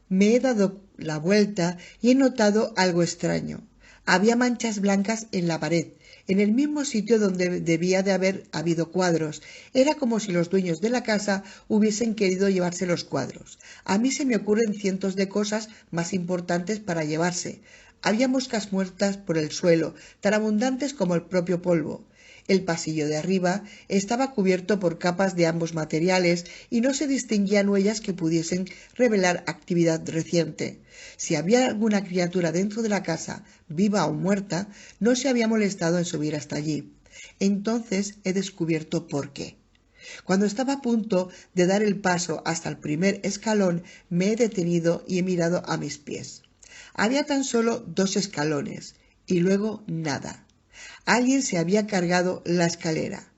Me he dado la vuelta y he notado algo extraño. Había manchas blancas en la pared, en el mismo sitio donde debía de haber habido cuadros. Era como si los dueños de la casa hubiesen querido llevarse los cuadros. A mí se me ocurren cientos de cosas más importantes para llevarse. Había moscas muertas por el suelo, tan abundantes como el propio polvo. El pasillo de arriba estaba cubierto por capas de ambos materiales y no se distinguían huellas que pudiesen revelar actividad reciente. Si había alguna criatura dentro de la casa, viva o muerta, no se había molestado en subir hasta allí. Entonces he descubierto por qué. Cuando estaba a punto de dar el paso hasta el primer escalón, me he detenido y he mirado a mis pies. Había tan solo 2 escalones y luego nada. Alguien se había cargado la escalera.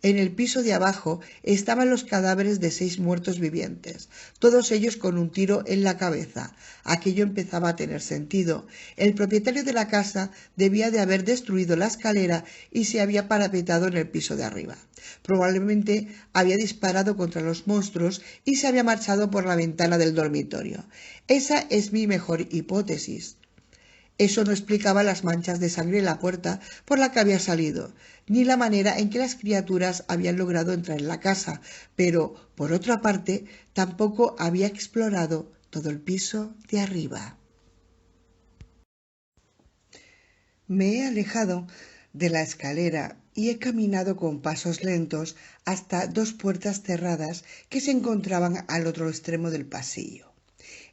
En el piso de abajo estaban los cadáveres de 6 muertos vivientes, todos ellos con un tiro en la cabeza. Aquello empezaba a tener sentido. El propietario de la casa debía de haber destruido la escalera y se había parapetado en el piso de arriba. Probablemente había disparado contra los monstruos y se había marchado por la ventana del dormitorio. Esa es mi mejor hipótesis. Eso no explicaba las manchas de sangre en la puerta por la que había salido, ni la manera en que las criaturas habían logrado entrar en la casa, pero, por otra parte, tampoco había explorado todo el piso de arriba. Me he alejado de la escalera y he caminado con pasos lentos hasta 2 puertas cerradas que se encontraban al otro extremo del pasillo.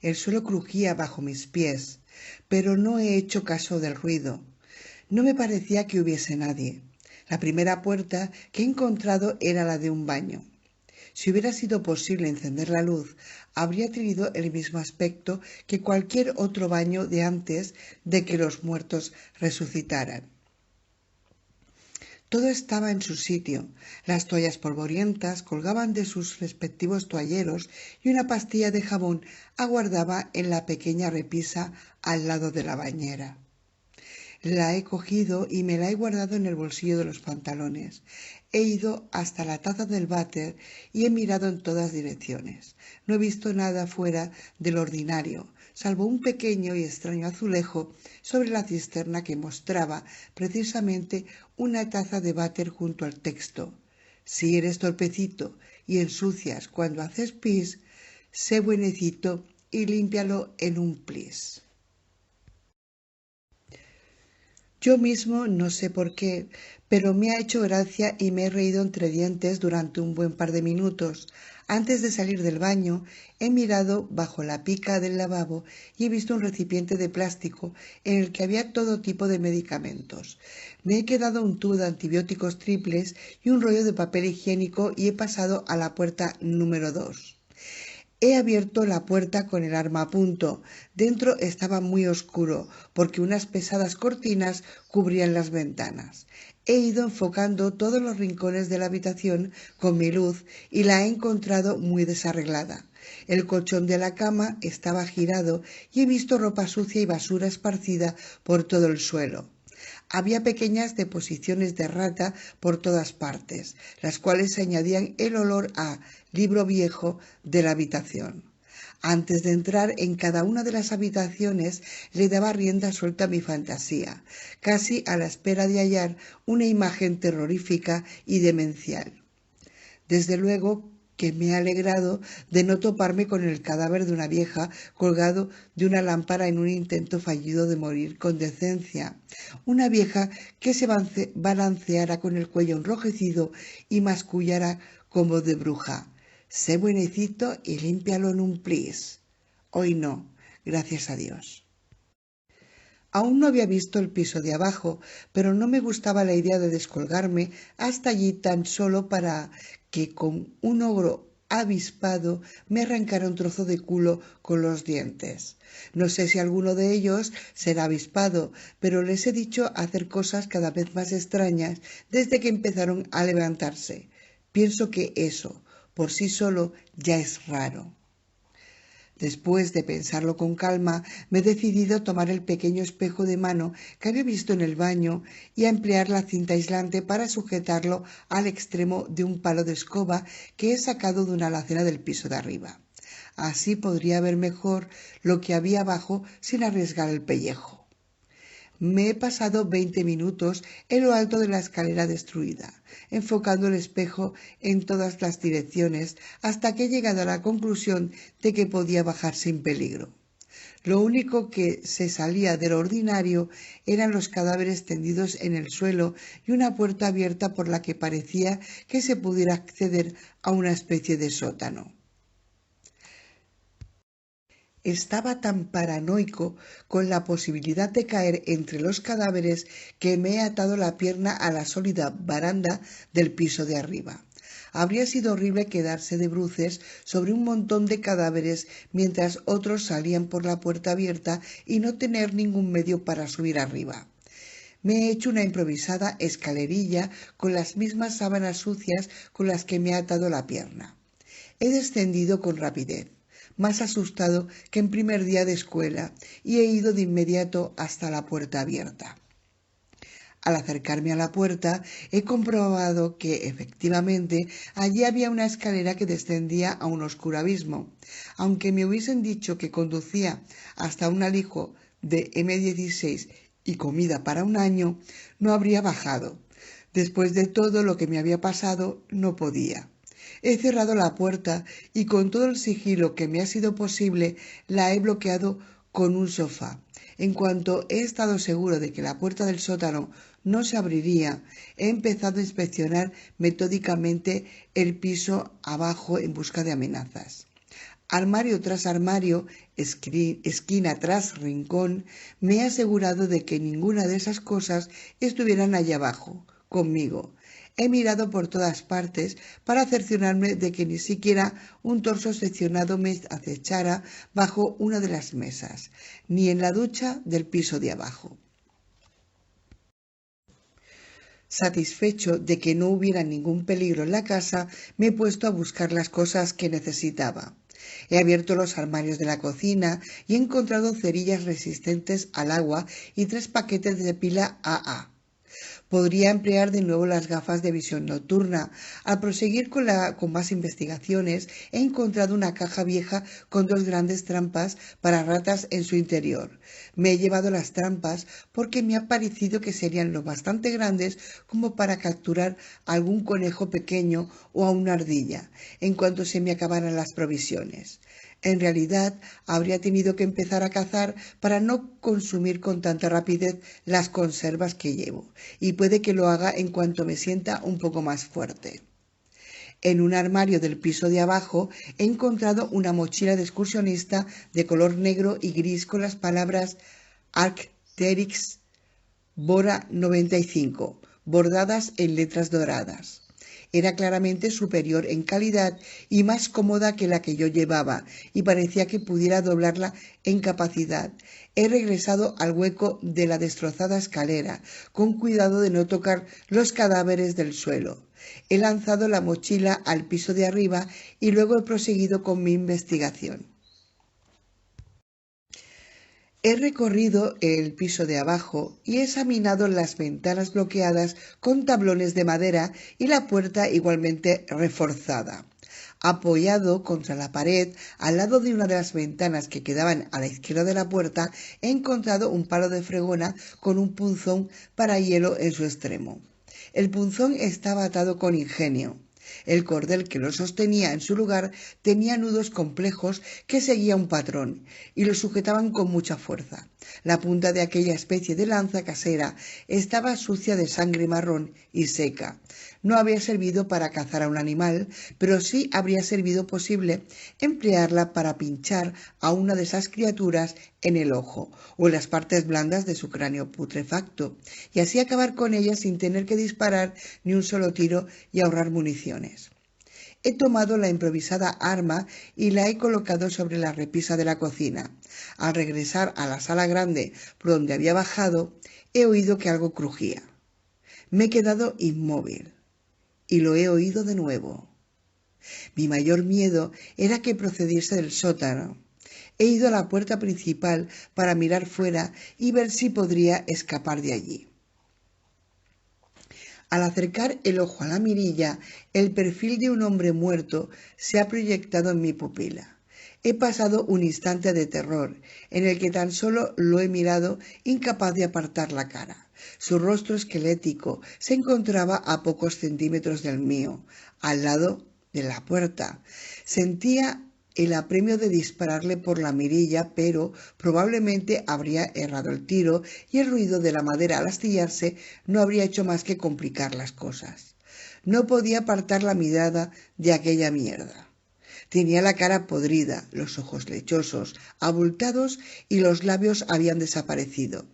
El suelo crujía bajo mis pies, pero no he hecho caso del ruido. No me parecía que hubiese nadie. La primera puerta que he encontrado era la de un baño. Si hubiera sido posible encender la luz, habría tenido el mismo aspecto que cualquier otro baño de antes de que los muertos resucitaran. Todo estaba en su sitio. Las toallas polvorientas colgaban de sus respectivos toalleros y una pastilla de jabón aguardaba en la pequeña repisa al lado de la bañera. La he cogido y me la he guardado en el bolsillo de los pantalones. He ido hasta la taza del váter y he mirado en todas direcciones. No he visto nada fuera del ordinario, salvo un pequeño y extraño azulejo sobre la cisterna que mostraba precisamente una taza de váter junto al texto. Si eres torpecito y ensucias cuando haces pis, sé buenecito y límpialo en un plis. Yo mismo no sé por qué, pero me ha hecho gracia y me he reído entre dientes durante un buen par de minutos. Antes de salir del baño, he mirado bajo la pica del lavabo y he visto un recipiente de plástico en el que había todo tipo de medicamentos. Me he quedado un tubo de antibióticos triples y un rollo de papel higiénico y he pasado a la puerta número 2. He abierto la puerta con el arma a punto. Dentro estaba muy oscuro, porque unas pesadas cortinas cubrían las ventanas. He ido enfocando todos los rincones de la habitación con mi luz y la he encontrado muy desarreglada. El colchón de la cama estaba girado y he visto ropa sucia y basura esparcida por todo el suelo. Había pequeñas deposiciones de rata por todas partes, las cuales añadían el olor a libro viejo de la habitación. Antes de entrar en cada una de las habitaciones le daba rienda suelta a mi fantasía, casi a la espera de hallar una imagen terrorífica y demencial. Desde luego que me he alegrado de no toparme con el cadáver de una vieja colgado de una lámpara en un intento fallido de morir con decencia. Una vieja que se balanceara con el cuello enrojecido y mascullara como de bruja. Sé buenecito y límpialo en un plis. Hoy no, gracias a Dios. Aún no había visto el piso de abajo, pero no me gustaba la idea de descolgarme hasta allí tan solo para que con un ogro avispado me arrancara un trozo de culo con los dientes. No sé si alguno de ellos será avispado, pero les he dicho hacer cosas cada vez más extrañas desde que empezaron a levantarse. Pienso que eso, por sí solo, ya es raro. Después de pensarlo con calma, me he decidido a tomar el pequeño espejo de mano que había visto en el baño y a emplear la cinta aislante para sujetarlo al extremo de un palo de escoba que he sacado de una alacena del piso de arriba. Así podría ver mejor lo que había abajo sin arriesgar el pellejo. Me he pasado 20 minutos en lo alto de la escalera destruida, enfocando el espejo en todas las direcciones hasta que he llegado a la conclusión de que podía bajar sin peligro. Lo único que se salía de lo ordinario eran los cadáveres tendidos en el suelo y una puerta abierta por la que parecía que se pudiera acceder a una especie de sótano. Estaba tan paranoico con la posibilidad de caer entre los cadáveres que me he atado la pierna a la sólida baranda del piso de arriba. Habría sido horrible quedarse de bruces sobre un montón de cadáveres mientras otros salían por la puerta abierta y no tener ningún medio para subir arriba. Me he hecho una improvisada escalerilla con las mismas sábanas sucias con las que me he atado la pierna. He descendido con rapidez, más asustado que en primer día de escuela, y he ido de inmediato hasta la puerta abierta. Al acercarme a la puerta, he comprobado que, efectivamente, allí había una escalera que descendía a un oscuro abismo. Aunque me hubiesen dicho que conducía hasta un alijo de M16 y comida para un año, no habría bajado. Después de todo lo que me había pasado, no podía. He cerrado la puerta y con todo el sigilo que me ha sido posible la he bloqueado con un sofá. En cuanto he estado seguro de que la puerta del sótano no se abriría, he empezado a inspeccionar metódicamente el piso abajo en busca de amenazas. Armario tras armario, esquina tras rincón, me he asegurado de que ninguna de esas cosas estuvieran allá abajo, conmigo. He mirado por todas partes para cerciorarme de que ni siquiera un torso seccionado me acechara bajo una de las mesas, ni en la ducha del piso de abajo. Satisfecho de que no hubiera ningún peligro en la casa, me he puesto a buscar las cosas que necesitaba. He abierto los armarios de la cocina y he encontrado cerillas resistentes al agua y 3 paquetes de pila AA. Podría emplear de nuevo las gafas de visión nocturna. Al proseguir con más investigaciones, he encontrado una caja vieja con 2 grandes trampas para ratas en su interior. Me he llevado las trampas porque me ha parecido que serían lo bastante grandes como para capturar algún conejo pequeño o a una ardilla, en cuanto se me acabaran las provisiones. En realidad, habría tenido que empezar a cazar para no consumir con tanta rapidez las conservas que llevo, y puede que lo haga en cuanto me sienta un poco más fuerte. En un armario del piso de abajo he encontrado una mochila de excursionista de color negro y gris con las palabras Arc'teryx Bora 95 bordadas en letras doradas. Era claramente superior en calidad y más cómoda que la que yo llevaba, y parecía que pudiera doblarla en capacidad. He regresado al hueco de la destrozada escalera, con cuidado de no tocar los cadáveres del suelo. He lanzado la mochila al piso de arriba y luego he proseguido con mi investigación. He recorrido el piso de abajo y he examinado las ventanas bloqueadas con tablones de madera y la puerta igualmente reforzada. Apoyado contra la pared, al lado de una de las ventanas que quedaban a la izquierda de la puerta, he encontrado un palo de fregona con un punzón para hielo en su extremo. El punzón estaba atado con ingenio. El cordel que lo sostenía en su lugar tenía nudos complejos que seguían un patrón y lo sujetaban con mucha fuerza. La punta de aquella especie de lanza casera estaba sucia de sangre marrón y seca. No había servido para cazar a un animal, pero sí habría servido posible emplearla para pinchar a una de esas criaturas en el ojo o en las partes blandas de su cráneo putrefacto, y así acabar con ella sin tener que disparar ni un solo tiro y ahorrar municiones. He tomado la improvisada arma y la he colocado sobre la repisa de la cocina. Al regresar a la sala grande por donde había bajado, he oído que algo crujía. Me he quedado inmóvil y lo he oído de nuevo. Mi mayor miedo era que procediese del sótano. He ido a la puerta principal para mirar fuera y ver si podría escapar de allí. Al acercar el ojo a la mirilla, el perfil de un hombre muerto se ha proyectado en mi pupila. He pasado un instante de terror, en el que tan solo lo he mirado, incapaz de apartar la cara. Su rostro esquelético se encontraba a pocos centímetros del mío, al lado de la puerta. Sentía el apremio de dispararle por la mirilla, pero probablemente habría errado el tiro y el ruido de la madera al astillarse no habría hecho más que complicar las cosas. No podía apartar la mirada de aquella mierda. Tenía la cara podrida, los ojos lechosos, abultados y los labios habían desaparecido.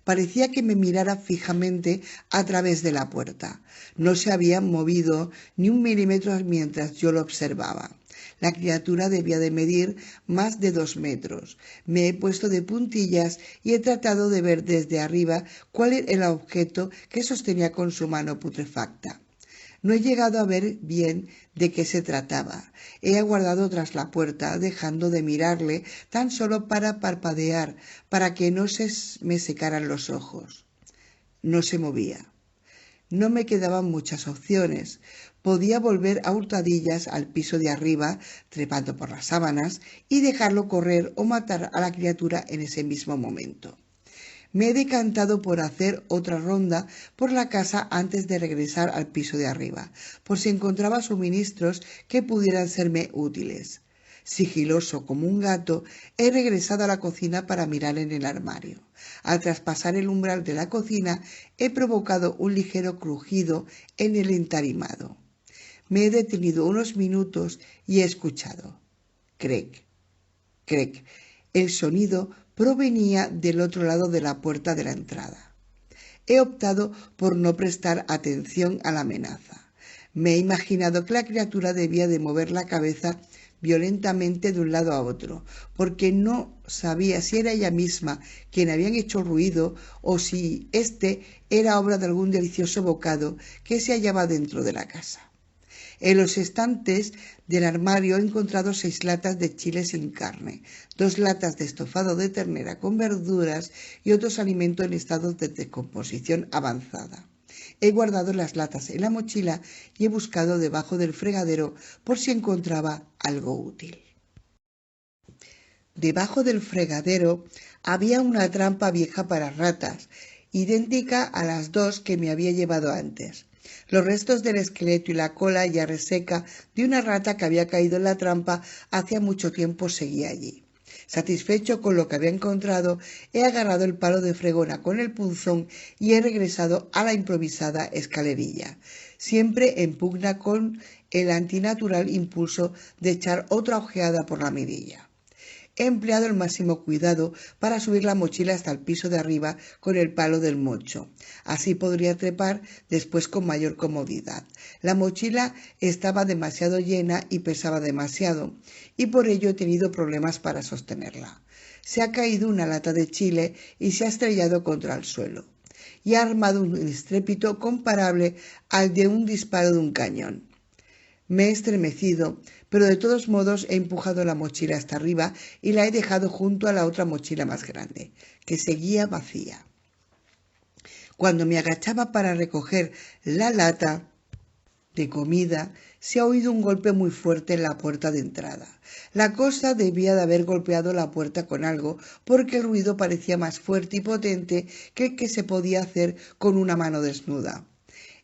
Parecía que me mirara fijamente a través de la puerta. No se había movido ni un milímetro mientras yo lo observaba. La criatura debía de medir más de 2 metros. Me he puesto de puntillas y he tratado de ver desde arriba cuál era el objeto que sostenía con su mano putrefacta. No he llegado a ver bien de qué se trataba. He aguardado tras la puerta, dejando de mirarle tan solo para parpadear, para que no se me secaran los ojos. No se movía. No me quedaban muchas opciones. Podía volver a hurtadillas al piso de arriba, trepando por las sábanas, y dejarlo correr o matar a la criatura en ese mismo momento. Me he decantado por hacer otra ronda por la casa antes de regresar al piso de arriba, por si encontraba suministros que pudieran serme útiles. Sigiloso como un gato, he regresado a la cocina para mirar en el armario. Al traspasar el umbral de la cocina, he provocado un ligero crujido en el entarimado. Me he detenido unos minutos y he escuchado. Crec, crec. El sonido provenía del otro lado de la puerta de la entrada. He optado por no prestar atención a la amenaza. Me he imaginado que la criatura debía de mover la cabeza violentamente de un lado a otro, porque no sabía si era ella misma quien había hecho ruido o si éste era obra de algún delicioso bocado que se hallaba dentro de la casa. En los estantes del armario he encontrado 6 latas de chile sin carne, 2 latas de estofado de ternera con verduras y otros alimentos en estado de descomposición avanzada. He guardado las latas en la mochila y he buscado debajo del fregadero por si encontraba algo útil. Debajo del fregadero había una trampa vieja para ratas, idéntica a las 2 que me había llevado antes. Los restos del esqueleto y la cola ya reseca de una rata que había caído en la trampa hacía mucho tiempo seguía allí. Satisfecho con lo que había encontrado, he agarrado el palo de fregona con el punzón y he regresado a la improvisada escalerilla, siempre en pugna con el antinatural impulso de echar otra ojeada por la mirilla. He empleado el máximo cuidado para subir la mochila hasta el piso de arriba con el palo del mocho. Así podría trepar después con mayor comodidad. La mochila estaba demasiado llena y pesaba demasiado, y por ello he tenido problemas para sostenerla. Se ha caído una lata de chile y se ha estrellado contra el suelo, y ha armado un estrépito comparable al de un disparo de un cañón. Me he estremecido, pero de todos modos he empujado la mochila hasta arriba y la he dejado junto a la otra mochila más grande, que seguía vacía. Cuando me agachaba para recoger la lata de comida, se ha oído un golpe muy fuerte en la puerta de entrada. La cosa debía de haber golpeado la puerta con algo, porque el ruido parecía más fuerte y potente que el que se podía hacer con una mano desnuda.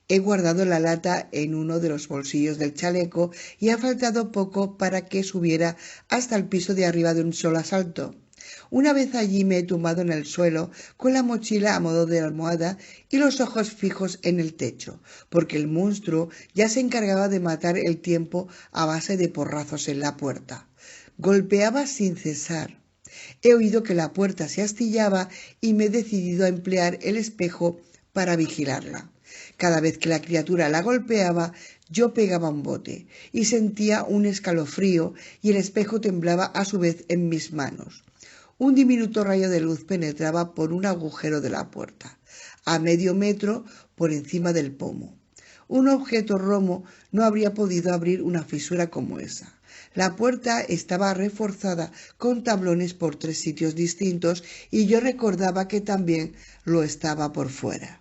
He guardado la lata en uno de los bolsillos del chaleco y ha faltado poco para que subiera hasta el piso de arriba de un solo asalto. Una vez allí me he tumbado en el suelo con la mochila a modo de almohada y los ojos fijos en el techo, porque el monstruo ya se encargaba de matar el tiempo a base de porrazos en la puerta. Golpeaba sin cesar. He oído que la puerta se astillaba y me he decidido a emplear el espejo para vigilarla. Cada vez que la criatura la golpeaba, yo pegaba un bote y sentía un escalofrío y el espejo temblaba a su vez en mis manos. Un diminuto rayo de luz penetraba por un agujero de la puerta, a medio metro por encima del pomo. Un objeto romo no habría podido abrir una fisura como esa. La puerta estaba reforzada con tablones por 3 sitios distintos y yo recordaba que también lo estaba por fuera.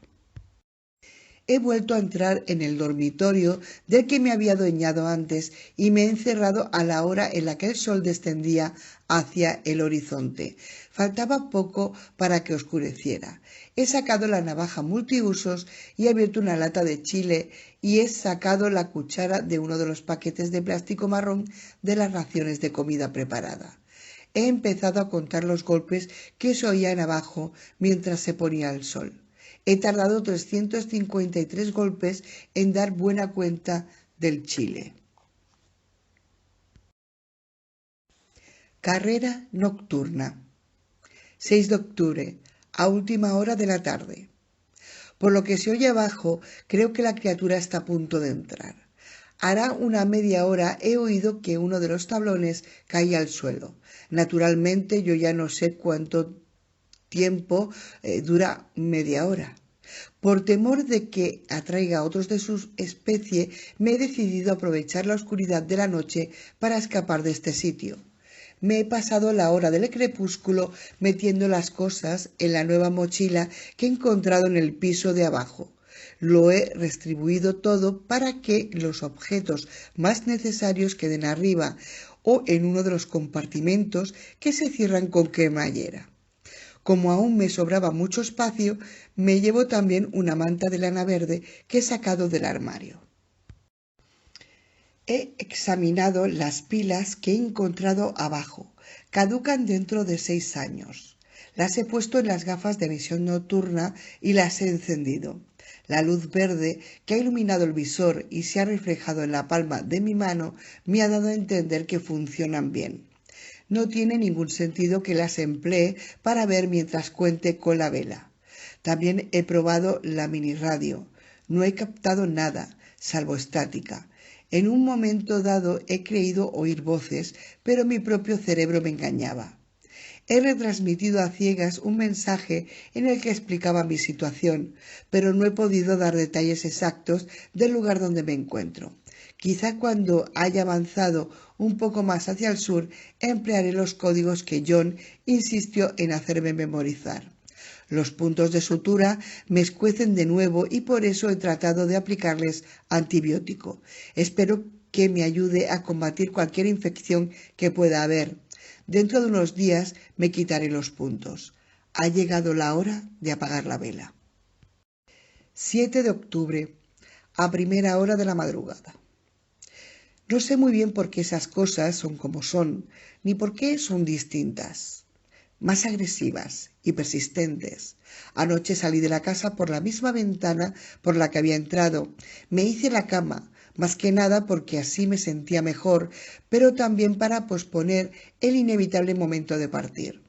He vuelto a entrar en el dormitorio del que me había adueñado antes y me he encerrado a la hora en la que el sol descendía hacia el horizonte. Faltaba poco para que oscureciera. He sacado la navaja multiusos y he abierto una lata de chile y he sacado la cuchara de uno de los paquetes de plástico marrón de las raciones de comida preparada. He empezado a contar los golpes que se oían abajo mientras se ponía el sol. He tardado 353 golpes en dar buena cuenta del chile. Carrera nocturna. 6 de octubre, a última hora de la tarde. Por lo que se oye abajo, creo que la criatura está a punto de entrar. Hará una media hora he oído que uno de los tablones caía al suelo. Naturalmente yo ya no sé cuánto tiempo dura media hora. Por temor de que atraiga a otros de su especie, me he decidido aprovechar la oscuridad de la noche para escapar de este sitio. Me he pasado la hora del crepúsculo metiendo las cosas en la nueva mochila que he encontrado en el piso de abajo. Lo he distribuido todo para que los objetos más necesarios queden arriba o en uno de los compartimentos que se cierran con cremallera. Como aún me sobraba mucho espacio, me llevo también una manta de lana verde que he sacado del armario. He examinado las pilas que he encontrado abajo. Caducan dentro de 6 años. Las he puesto en las gafas de visión nocturna y las he encendido. La luz verde que ha iluminado el visor y se ha reflejado en la palma de mi mano me ha dado a entender que funcionan bien. No tiene ningún sentido que las emplee para ver mientras cuente con la vela. También he probado la mini radio. No he captado nada, salvo estática. En un momento dado he creído oír voces, pero mi propio cerebro me engañaba. He retransmitido a ciegas un mensaje en el que explicaba mi situación, pero no he podido dar detalles exactos del lugar donde me encuentro. Quizá cuando haya avanzado un poco más hacia el sur emplearé los códigos que John insistió en hacerme memorizar. Los puntos de sutura me escuecen de nuevo y por eso he tratado de aplicarles antibiótico. Espero que me ayude a combatir cualquier infección que pueda haber. Dentro de unos días me quitaré los puntos. Ha llegado la hora de apagar la vela. 7 de octubre, a primera hora de la madrugada. No sé muy bien por qué esas cosas son como son, ni por qué son distintas, más agresivas y persistentes. Anoche salí de la casa por la misma ventana por la que había entrado. Me hice la cama, más que nada porque así me sentía mejor, pero también para posponer el inevitable momento de partir.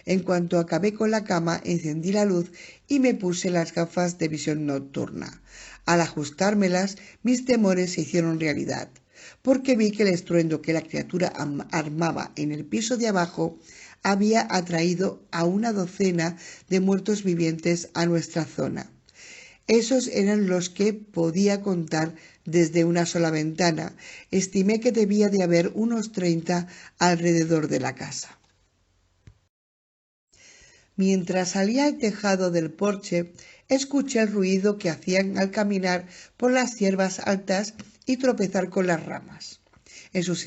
En cuanto acabé con la cama, encendí la luz y me puse las gafas de visión nocturna. Al ajustármelas, mis temores se hicieron realidad, porque vi que el estruendo que la criatura armaba en el piso de abajo había atraído a una docena de muertos vivientes a nuestra zona. Esos eran los que podía contar desde una sola ventana. Estimé que debía de haber unos 30 alrededor de la casa. Mientras salía al tejado del porche, escuché el ruido que hacían al caminar por las hierbas altas y tropezar con las ramas, en sus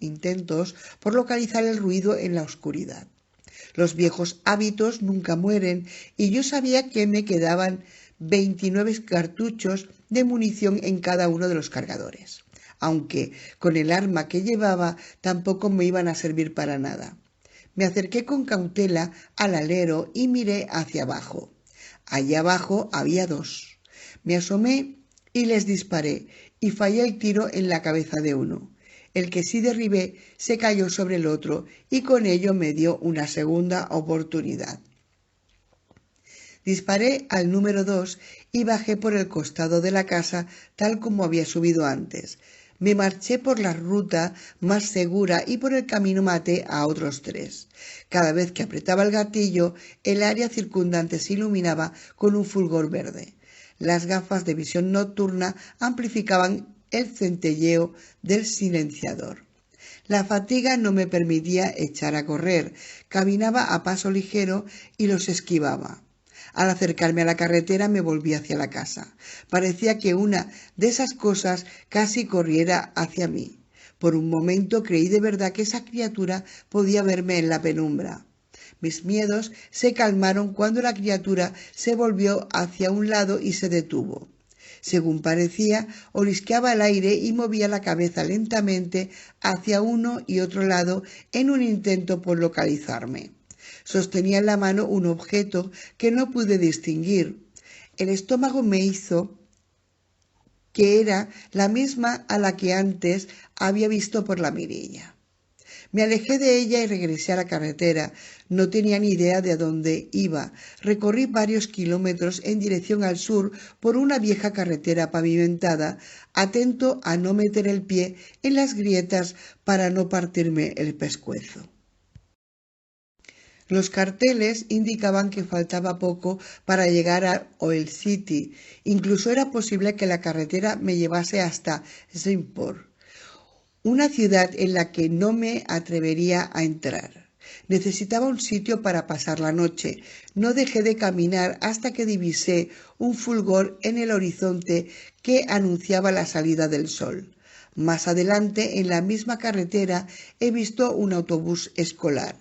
intentos por localizar el ruido en la oscuridad. Los viejos hábitos nunca mueren y yo sabía que me quedaban 29 cartuchos de munición en cada uno de los cargadores, aunque con el arma que llevaba tampoco me iban a servir para nada. Me acerqué con cautela al alero y miré hacia abajo. Allí abajo había 2. Me asomé y les disparé y fallé el tiro en la cabeza de uno. El que sí derribé se cayó sobre el otro y con ello me dio una segunda oportunidad. Disparé al número 2 y bajé por el costado de la casa tal como había subido antes. Me marché por la ruta más segura y por el camino maté a otros 3. Cada vez que apretaba el gatillo, el área circundante se iluminaba con un fulgor verde. Las gafas de visión nocturna amplificaban el centelleo del silenciador. La fatiga no me permitía echar a correr. Caminaba a paso ligero y los esquivaba. Al acercarme a la carretera me volví hacia la casa. Parecía que una de esas cosas casi corriera hacia mí. Por un momento creí de verdad que esa criatura podía verme en la penumbra. Mis miedos se calmaron cuando la criatura se volvió hacia un lado y se detuvo. Según parecía, olisqueaba el aire y movía la cabeza lentamente hacia uno y otro lado en un intento por localizarme. Sostenía en la mano un objeto que no pude distinguir. El estómago me hizo que era la misma a la que antes había visto por la mirilla. Me alejé de ella y regresé a la carretera. No tenía ni idea de a dónde iba. Recorrí varios kilómetros en dirección al sur por una vieja carretera pavimentada, atento a no meter el pie en las grietas para no partirme el pescuezo. Los carteles indicaban que faltaba poco para llegar a Oil City. Incluso era posible que la carretera me llevase hasta Shreveport, una ciudad en la que no me atrevería a entrar. Necesitaba un sitio para pasar la noche. No dejé de caminar hasta que divisé un fulgor en el horizonte que anunciaba la salida del sol. Más adelante, en la misma carretera, he visto un autobús escolar.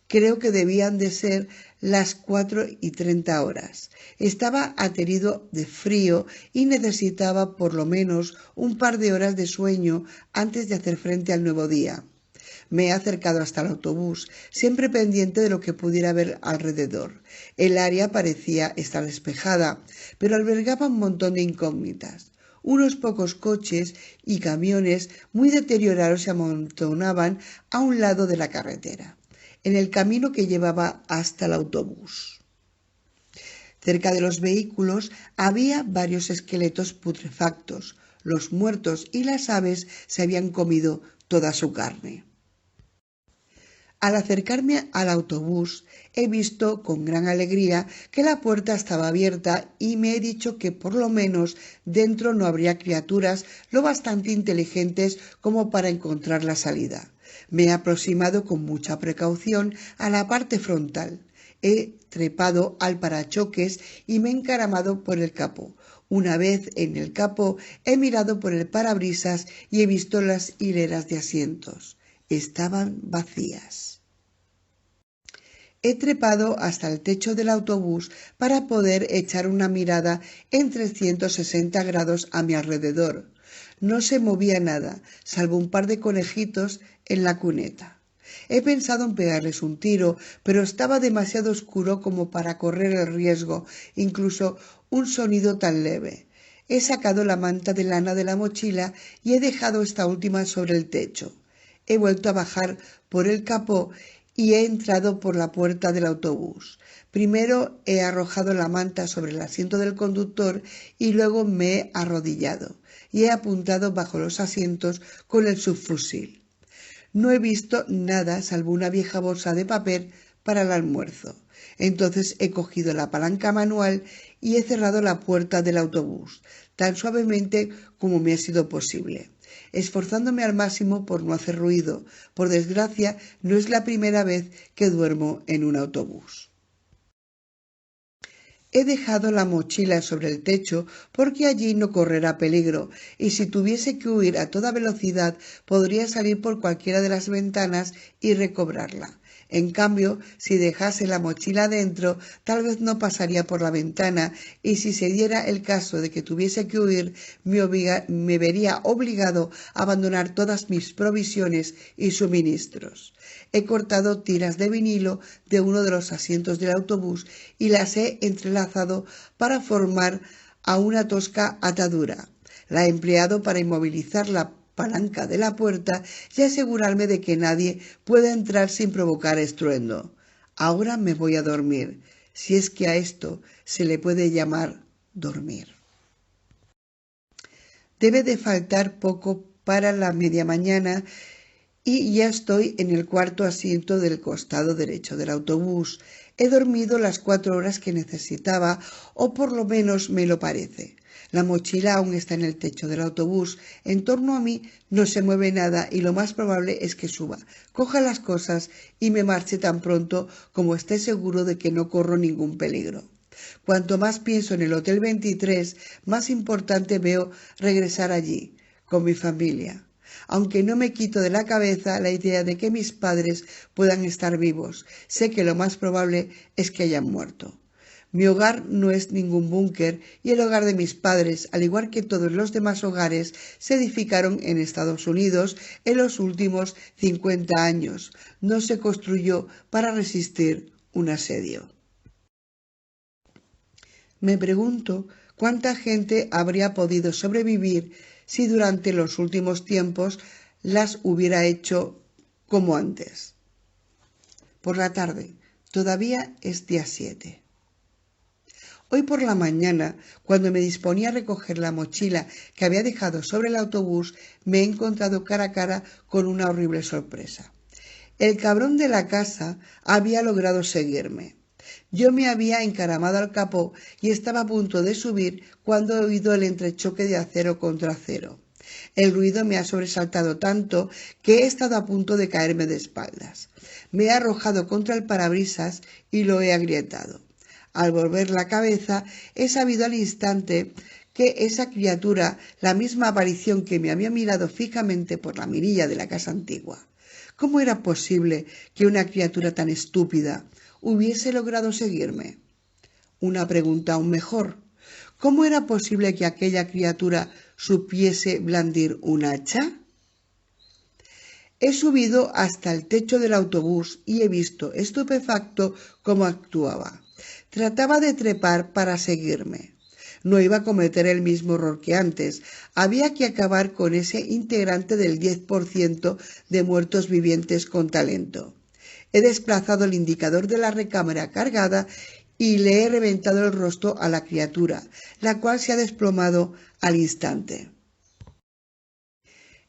Creo que debían de ser las 4:30. Estaba aterido de frío y necesitaba por lo menos un par de horas de sueño antes de hacer frente al nuevo día. Me he acercado hasta el autobús, siempre pendiente de lo que pudiera ver alrededor. El área parecía estar despejada, pero albergaba un montón de incógnitas. Unos pocos coches y camiones muy deteriorados se amontonaban a un lado de la carretera, en el camino que llevaba hasta el autobús. Cerca de los vehículos había varios esqueletos putrefactos. Los muertos y las aves se habían comido toda su carne. Al acercarme al autobús, he visto con gran alegría que la puerta estaba abierta y me he dicho que por lo menos dentro no habría criaturas lo bastante inteligentes como para encontrar la salida. Me he aproximado con mucha precaución a la parte frontal. He trepado al parachoques y me he encaramado por el capó. Una vez en el capó he mirado por el parabrisas y he visto las hileras de asientos. Estaban vacías. He trepado hasta el techo del autobús para poder echar una mirada en 360 grados a mi alrededor. No se movía nada, salvo un par de conejitos en la cuneta. He pensado en pegarles un tiro, pero estaba demasiado oscuro como para correr el riesgo, incluso un sonido tan leve. He sacado la manta de lana de la mochila y he dejado esta última sobre el techo. He vuelto a bajar por el capó y he entrado por la puerta del autobús. Primero he arrojado la manta sobre el asiento del conductor y luego me he arrodillado y he apuntado bajo los asientos con el subfusil. No he visto nada salvo una vieja bolsa de papel para el almuerzo. Entonces he cogido la palanca manual y he cerrado la puerta del autobús, tan suavemente como me ha sido posible, esforzándome al máximo por no hacer ruido. Por desgracia, no es la primera vez que duermo en un autobús. He dejado la mochila sobre el techo porque allí no correrá peligro, y si tuviese que huir a toda velocidad podría salir por cualquiera de las ventanas y recobrarla. En cambio, si dejase la mochila dentro, tal vez no pasaría por la ventana, y si se diera el caso de que tuviese que huir, me vería obligado a abandonar todas mis provisiones y suministros. He cortado tiras de vinilo de uno de los asientos del autobús y las he entrelazado para formar a una tosca atadura. La he empleado para inmovilizar la palanca de la puerta y asegurarme de que nadie pueda entrar sin provocar estruendo. Ahora me voy a dormir, si es que a esto se le puede llamar dormir. Debe de faltar poco para la media mañana y ya estoy en el cuarto asiento del costado derecho del autobús. He dormido las 4 horas que necesitaba, o por lo menos me lo parece. La mochila aún está en el techo del autobús. En torno a mí no se mueve nada y lo más probable es que suba, coja las cosas y me marche tan pronto como esté seguro de que no corro ningún peligro. Cuanto más pienso en el Hotel 23, más importante veo regresar allí, con mi familia. Aunque no me quito de la cabeza la idea de que mis padres puedan estar vivos, sé que lo más probable es que hayan muerto. Mi hogar no es ningún búnker y el hogar de mis padres, al igual que todos los demás hogares, se edificaron en Estados Unidos en los últimos 50 años. No se construyó para resistir un asedio. Me pregunto cuánta gente habría podido sobrevivir si durante los últimos tiempos las hubiera hecho como antes. Por la tarde, todavía es día 7. Hoy por la mañana, cuando me disponía a recoger la mochila que había dejado sobre el autobús, me he encontrado cara a cara con una horrible sorpresa. El cabrón de la casa había logrado seguirme. Yo me había encaramado al capó y estaba a punto de subir cuando he oído el entrechoque de acero contra acero. El ruido me ha sobresaltado tanto que he estado a punto de caerme de espaldas. Me he arrojado contra el parabrisas y lo he agrietado. Al volver la cabeza, he sabido al instante que esa criatura, la misma aparición que me había mirado fijamente por la mirilla de la casa antigua. ¿Cómo era posible que una criatura tan estúpida hubiese logrado seguirme? Una pregunta aún mejor. ¿Cómo era posible que aquella criatura supiese blandir un hacha? He subido hasta el techo del autobús y he visto, estupefacto, cómo actuaba. Trataba de trepar para seguirme. No iba a cometer el mismo error que antes. Había que acabar con ese integrante del 10% de muertos vivientes con talento. He desplazado el indicador de la recámara cargada y le he reventado el rostro a la criatura, la cual se ha desplomado al instante.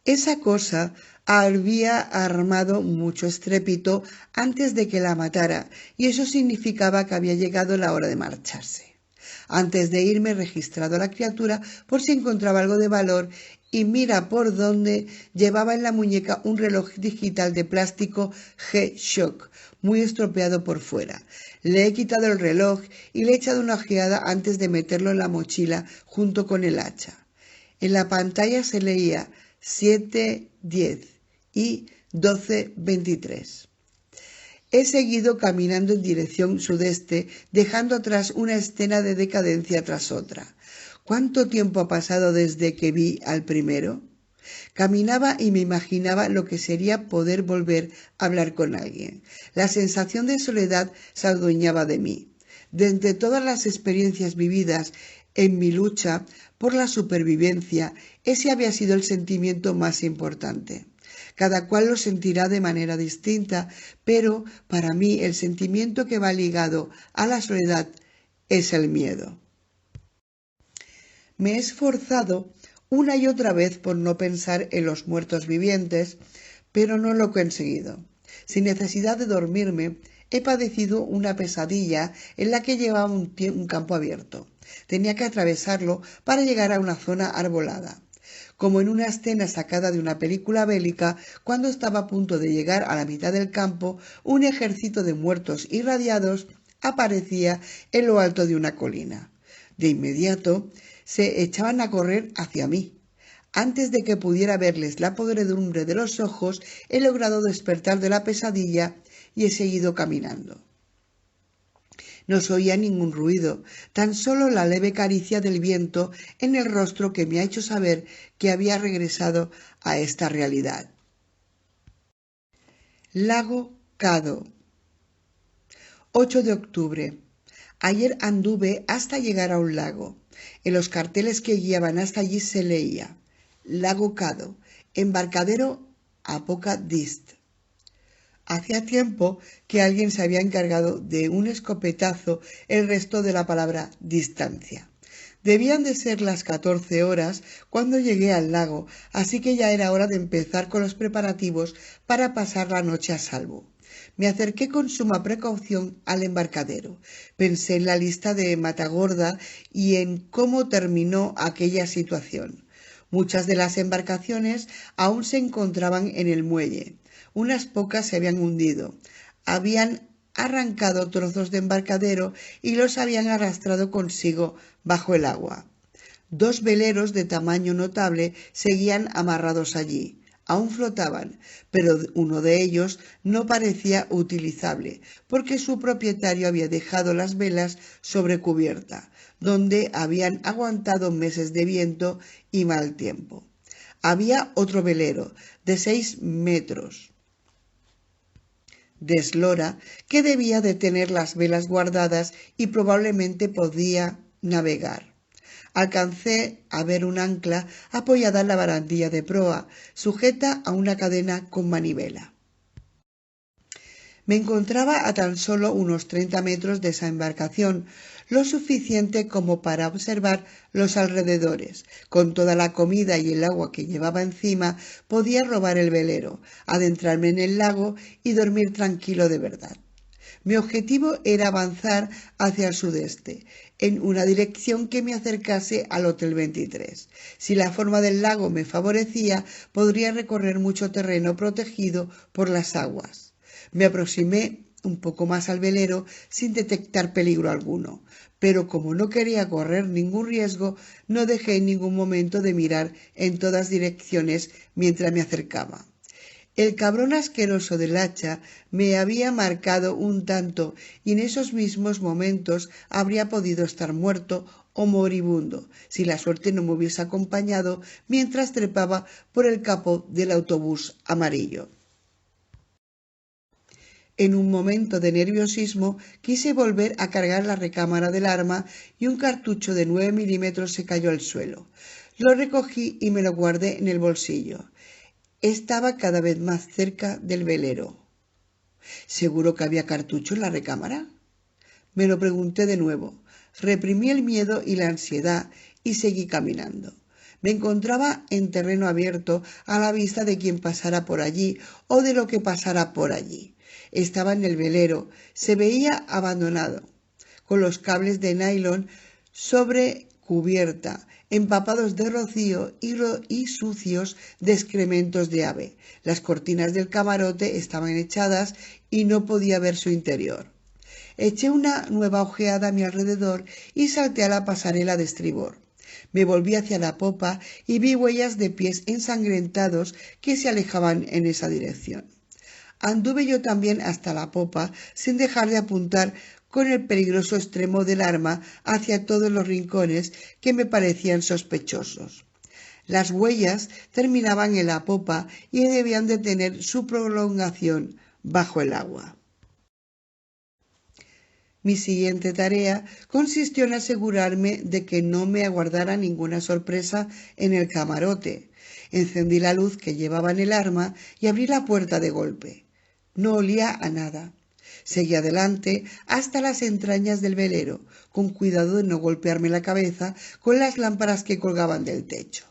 Esa cosa había armado mucho estrépito antes de que la matara, y eso significaba que había llegado la hora de marcharse. Antes de irme he registrado a la criatura por si encontraba algo de valor y mira por dónde llevaba en la muñeca un reloj digital de plástico G-Shock, muy estropeado por fuera. Le he quitado el reloj y le he echado una ojeada antes de meterlo en la mochila junto con el hacha. En la pantalla se leía 7:10 y 12:23. He seguido caminando en dirección sudeste, dejando atrás una escena de decadencia tras otra. ¿Cuánto tiempo ha pasado desde que vi al primero? Caminaba y me imaginaba lo que sería poder volver a hablar con alguien. La sensación de soledad se adueñaba de mí. De entre todas las experiencias vividas en mi lucha por la supervivencia, ese había sido el sentimiento más importante. Cada cual lo sentirá de manera distinta, pero para mí el sentimiento que va ligado a la soledad es el miedo. Me he esforzado una y otra vez por no pensar en los muertos vivientes, pero no lo he conseguido. Sin necesidad de dormirme, he padecido una pesadilla en la que llevaba un campo abierto. Tenía que atravesarlo para llegar a una zona arbolada. Como en una escena sacada de una película bélica, cuando estaba a punto de llegar a la mitad del campo, un ejército de muertos irradiados aparecía en lo alto de una colina. De inmediato se echaban a correr hacia mí. Antes de que pudiera verles la podredumbre de los ojos, he logrado despertar de la pesadilla y he seguido caminando. No se oía ningún ruido, tan solo la leve caricia del viento en el rostro que me ha hecho saber que había regresado a esta realidad. Lago Cado, 8 de octubre. Ayer anduve hasta llegar a un lago. En los carteles que guiaban hasta allí se leía: Lago Cado, embarcadero a poca dist. Hacía tiempo que alguien se había encargado de un escopetazo el resto de la palabra distancia. Debían de ser las 14 horas cuando llegué al lago, así que ya era hora de empezar con los preparativos para pasar la noche a salvo. Me acerqué con suma precaución al embarcadero. Pensé en la lista de Matagorda y en cómo terminó aquella situación. Muchas de las embarcaciones aún se encontraban en el muelle. Unas pocas se habían hundido. Habían arrancado trozos de embarcadero y los habían arrastrado consigo bajo el agua. 2 veleros de tamaño notable seguían amarrados allí. Aún flotaban, pero uno de ellos no parecía utilizable, porque su propietario había dejado las velas sobre cubierta, donde habían aguantado meses de viento y mal tiempo. Había otro velero de 6 metros de eslora que debía de tener las velas guardadas y probablemente podía navegar. Alcancé a ver un ancla apoyada en la barandilla de proa, sujeta a una cadena con manivela. Me encontraba a tan solo unos 30 metros de esa embarcación, lo suficiente como para observar los alrededores. Con toda la comida y el agua que llevaba encima, podía robar el velero, adentrarme en el lago y dormir tranquilo de verdad. Mi objetivo era avanzar hacia el sudeste, en una dirección que me acercase al Hotel 23. Si la forma del lago me favorecía, podría recorrer mucho terreno protegido por las aguas. Me aproximé un poco más al velero sin detectar peligro alguno, pero como no quería correr ningún riesgo, no dejé en ningún momento de mirar en todas direcciones mientras me acercaba. El cabrón asqueroso del hacha me había marcado un tanto y en esos mismos momentos habría podido estar muerto o moribundo si la suerte no me hubiese acompañado mientras trepaba por el capó del autobús amarillo. En un momento de nerviosismo quise volver a cargar la recámara del arma y un cartucho de 9 milímetros se cayó al suelo. Lo recogí y me lo guardé en el bolsillo. Estaba cada vez más cerca del velero. ¿Seguro que había cartucho en la recámara? Me lo pregunté de nuevo. Reprimí el miedo y la ansiedad y seguí caminando. Me encontraba en terreno abierto a la vista de quien pasara por allí o de lo que pasara por allí. Estaba en el velero, se veía abandonado, con los cables de nylon sobre cubierta, empapados de rocío y sucios de excrementos de ave. Las cortinas del camarote estaban echadas y no podía ver su interior. Eché una nueva ojeada a mi alrededor y salté a la pasarela de estribor. Me volví hacia la popa y vi huellas de pies ensangrentados que se alejaban en esa dirección. Anduve yo también hasta la popa sin dejar de apuntar con el peligroso extremo del arma hacia todos los rincones que me parecían sospechosos. Las huellas terminaban en la popa y debían de tener su prolongación bajo el agua. Mi siguiente tarea consistió en asegurarme de que no me aguardara ninguna sorpresa en el camarote. Encendí la luz que llevaba en el arma y abrí la puerta de golpe. No olía a nada. Seguí adelante hasta las entrañas del velero, con cuidado de no golpearme la cabeza con las lámparas que colgaban del techo.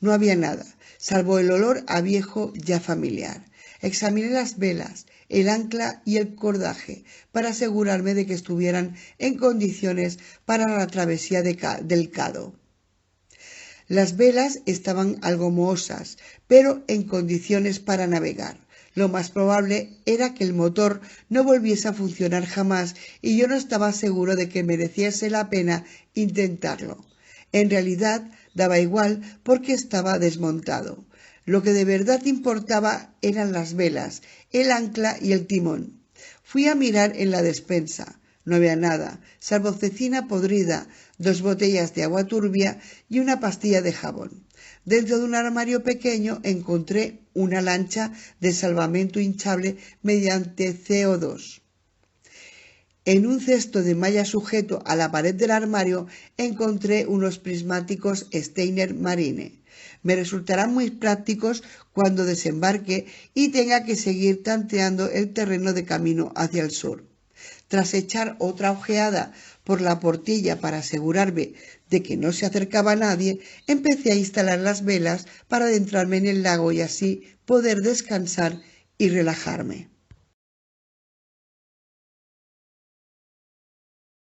No había nada, salvo el olor a viejo ya familiar. Examiné las velas, el ancla y el cordaje para asegurarme de que estuvieran en condiciones para la travesía del Cado. Las velas estaban algo mohosas, pero en condiciones para navegar. Lo más probable era que el motor no volviese a funcionar jamás y yo no estaba seguro de que mereciese la pena intentarlo. En realidad daba igual porque estaba desmontado. Lo que de verdad importaba eran las velas, el ancla y el timón. Fui a mirar en la despensa. No había nada, salvo cecina podrida, 2 botellas de agua turbia y una pastilla de jabón. Dentro de un armario pequeño encontré una lancha de salvamento hinchable mediante CO2. En un cesto de malla sujeto a la pared del armario encontré unos prismáticos Steiner Marine. Me resultarán muy prácticos cuando desembarque y tenga que seguir tanteando el terreno de camino hacia el sur. Tras echar otra ojeada por la portilla para asegurarme de que no se acercaba nadie, empecé a instalar las velas para adentrarme en el lago y así poder descansar y relajarme.